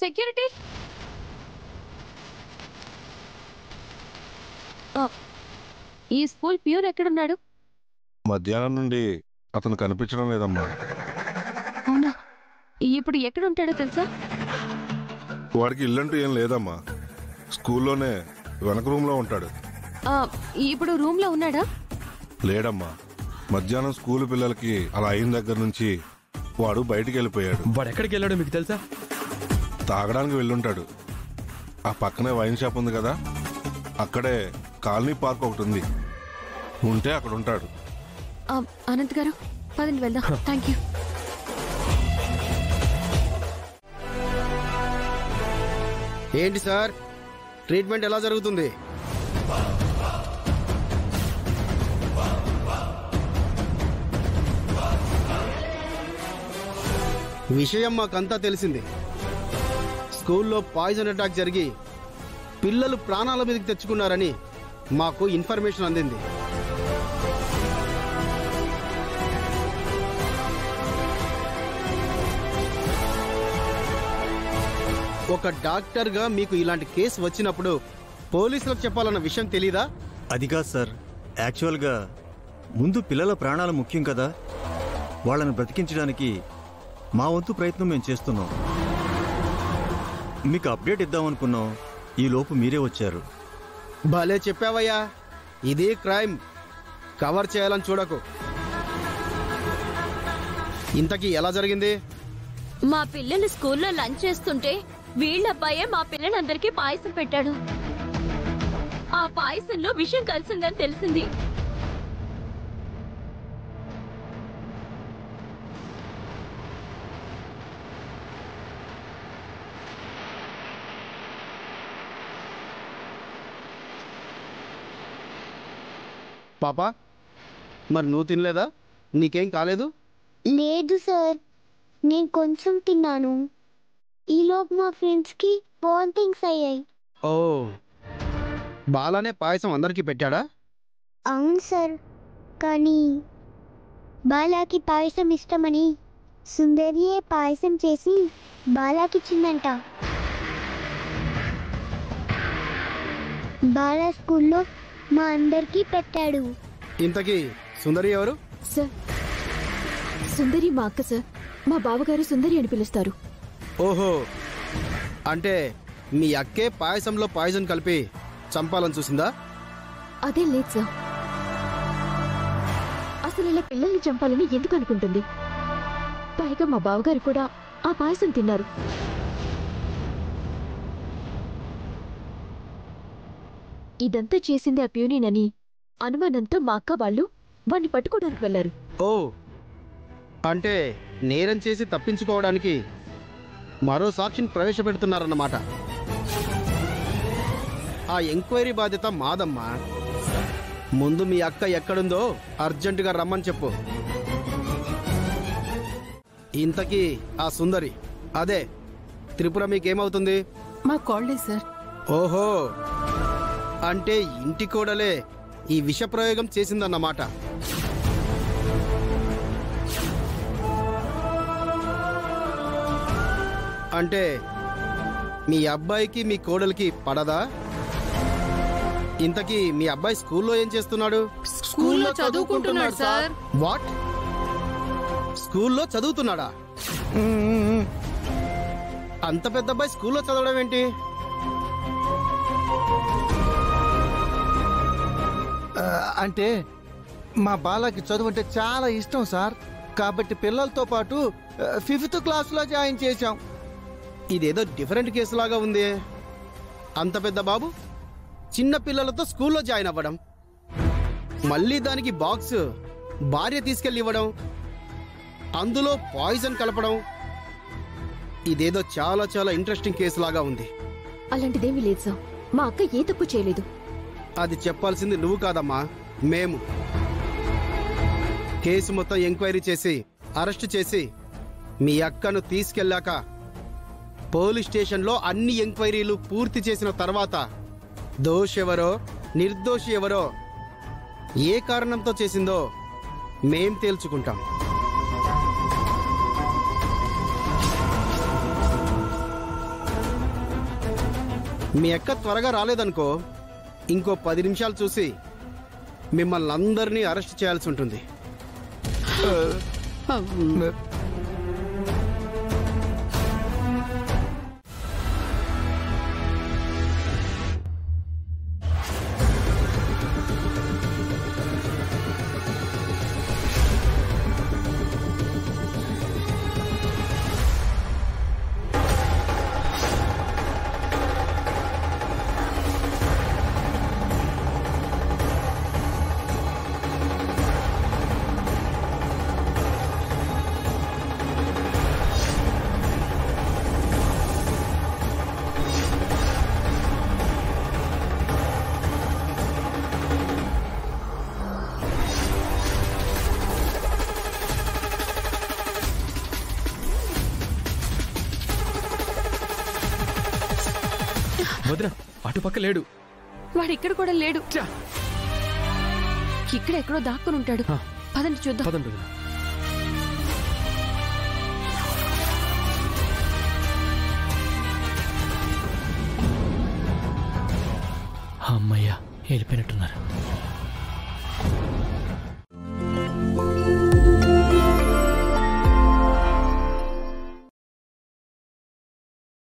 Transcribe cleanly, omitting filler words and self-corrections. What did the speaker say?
Security ఈ school pure ఎక్కడున్నాడు? మధ్యాహ్నం నుండి అతను కనిపించడం లేదమ్మా. అవునా? ఇప్పుడు ఎక్కడుంటాడో తెలుసా? వాడికి ఇల్లంటూ ఏం లేదమ్మా. స్కూల్లోనే వెనక రూమ్లో ఉంటాడు. ఇప్పుడు రూమ్ లో ఉన్నాడా? లేడమ్మా. మధ్యాహ్నం స్కూల్ పిల్లలకి అలా అయిన దగ్గర నుంచి వాడు బయటికి వెళ్ళిపోయాడు. వాడు ఎక్కడికి వెళ్ళాడో మీకు తెలుసా? తాగడానికి వెళ్ళుంటాడు. ఆ పక్కనే వైన్ షాప్ ఉంది కదా, అక్కడే కాలనీ పార్క్ ఒకటి ఉంది. ఉంటే అక్కడ ఉంటాడు. అనంత్ గారు పదండి వెళ్దాం. Thank you. ఏంటి సార్, ట్రీట్మెంట్ ఎలా జరుగుతుంది? విషయం మాకంతా తెలిసింది. స్కూల్లో పాయిజన్ అటాక్ జరిగి పిల్లలు ప్రాణాల మీదకి తెచ్చుకున్నారని మాకు ఇన్ఫర్మేషన్ అందింది. ఒక డాక్టర్గా మీకు ఇలాంటి కేసు వచ్చినప్పుడు పోలీసులకు చెప్పాలన్న విషయం తెలీదా? అది కాదు సార్, యాక్చువల్గా ముందు పిల్లల ప్రాణాలు ముఖ్యం కదా. వాళ్ళని బ్రతికించడానికి మా వంతు ప్రయత్నం మేము చేస్తున్నాం. మీకు అప్డేట్ ఇద్దామనుకున్నాం, ఈ లోపు మీరే వచ్చారు. భలే చెప్పావయ్యా. ఇది క్రైమ్, కవర్ చేయాలని చూడకు. ఇంతకీ ఎలా జరిగింది? మా పిల్లలు స్కూల్లో లంచ్ చేస్తుంటే వీళ్ళ అబ్బాయే మా పిల్లలందరికీ పాయసం పెట్టాడు. ఆ పాయసంలో విషయం కలిసిందని తెలిసింది. పాపా, మరి నువ్వు తినలేదా? నీకేం కాలేదు? లేదు సార్, నేను కొంచెం తిన్నాను. ఈలోపు మా ఫ్రెండ్స్కి వామిటింగ్స్ అయ్యాయి. ఓ, బాలానే పాయసం అందరికీ పెట్టాడా? అవును సార్, కానీ బాలాకి పాయసం ఇష్టమని సుందరియే పాయసం చేసి బాలాకిచ్చిందంట. బాలా స్కూల్లో మా అందరికీ పెట్టాడు. ఇంతకీ సుందరి ఎవరు? సార్, సుందరి మా అక్క సార్. మా బావగారు సుందరి అని పిలుస్తారు. ఓహో, అంటే మీ అక్కే పాయసంలో పాయిజన్ కలిపి చంపాలని చూసిందా? అదేం లేదు సార్. అసలు ఇలా పిల్లల్ని చంపాలని ఎందుకు అనుకుంటుంది? పైగా మా బావగారు కూడా ఆ పాయసం తిన్నారు. ఇదంతా చేసింది ఆ ప్యూనినని అనుమానంతో మా అక్క వాళ్ళు వాడిని పట్టుకోవడానికి వెళ్లారు. ఓ, అంటే నేరం చేసి తప్పించుకోవడానికి మరో సాక్షిని ప్రవేశపెడుతున్నారన్నమాట. ఆ ఎంక్వైరీ బాధ్యత మాదమ్మా. ముందు మీ అక్క ఎక్కడుందో అర్జెంటుగా రమ్మని చెప్పు. ఇంతకీ ఆ సుందరి, అదే త్రిపుర, మీకేమవుతుంది? మా కోళ్లే సార్. ఓహో, అంటే ఇంటి కోడలే ఈ విషప్రయోగం చేసిందన్నమాట. అంటే మీ అబ్బాయికి మీ కోడలికి పడదా? ఇంతకీ మీ అబ్బాయి స్కూల్లో ఏం చేస్తున్నాడు? స్కూల్లో చదువుకుంటున్నాడు సార్. వాట్? స్కూల్లో చదువుతున్నాడా? అంత పెద్ద అబ్బాయి స్కూల్లో చదవడం ఏంటి? అంటే మా బాలకి చదువు అంటే చాలా ఇష్టం సార్. కాబట్టి పిల్లలతో పాటు 5th క్లాస్లో జాయిన్ చేశాం. ఇదేదో డిఫరెంట్ కేసు లాగా ఉంది. అంత పెద్ద బాబు చిన్న పిల్లలతో స్కూల్లో జాయిన్ అవ్వడం, మళ్ళీ దానికి బాక్స్ భార్య తీసుకెళ్ళి ఇవ్వడం, అందులో పాయిజన్ కలపడం, ఇదేదో చాలా చాలా ఇంట్రెస్టింగ్ కేసు లాగా ఉంది. అలాంటిదేమీ లేదు సార్. మా అక్క ఏ తప్పు చేయలేదు. అది చెప్పాల్సింది నువ్వు కాదమ్మా, మేము. కేసు మొత్తం ఎంక్వైరీ చేసి అరెస్ట్ చేసి మీ అక్కను తీసుకెళ్ళాక పోలీస్ స్టేషన్లో అన్ని ఎంక్వైరీలు పూర్తి చేసిన తర్వాత దోషెవరో నిర్దోషి ఎవరో ఏ కారణంతో చేసిందో మేం తేల్చుకుంటాం. మీ అక్క త్వరగా రాలేదనుకో ఇంకో 10 నిమిషాలు చూసి మిమ్మల్ని అందరినీ అరెస్ట్ చేయాల్సి ఉంటుంది. వదిన అటుపక్క లేడు. వాడు ఇక్కడ కూడా లేడు. ఇక్కడ ఎక్కడో దాక్కుని ఉంటాడు. పదండి చూద్దాం. పదండి వదిన. అమ్మయ్యా వెళ్ళిపోయినట్టున్నారు.